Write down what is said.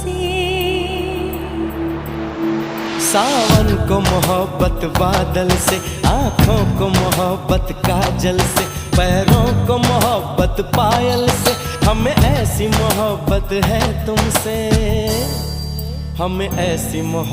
तुमसे। सावन को मोहब्बत बादल से, आँखों को मोहब्बत काजल से, पैरों को मोहब्बत पायल से, हमें ऐसी मोहब्बत है तुमसे, हमें ऐसी मोहब्बत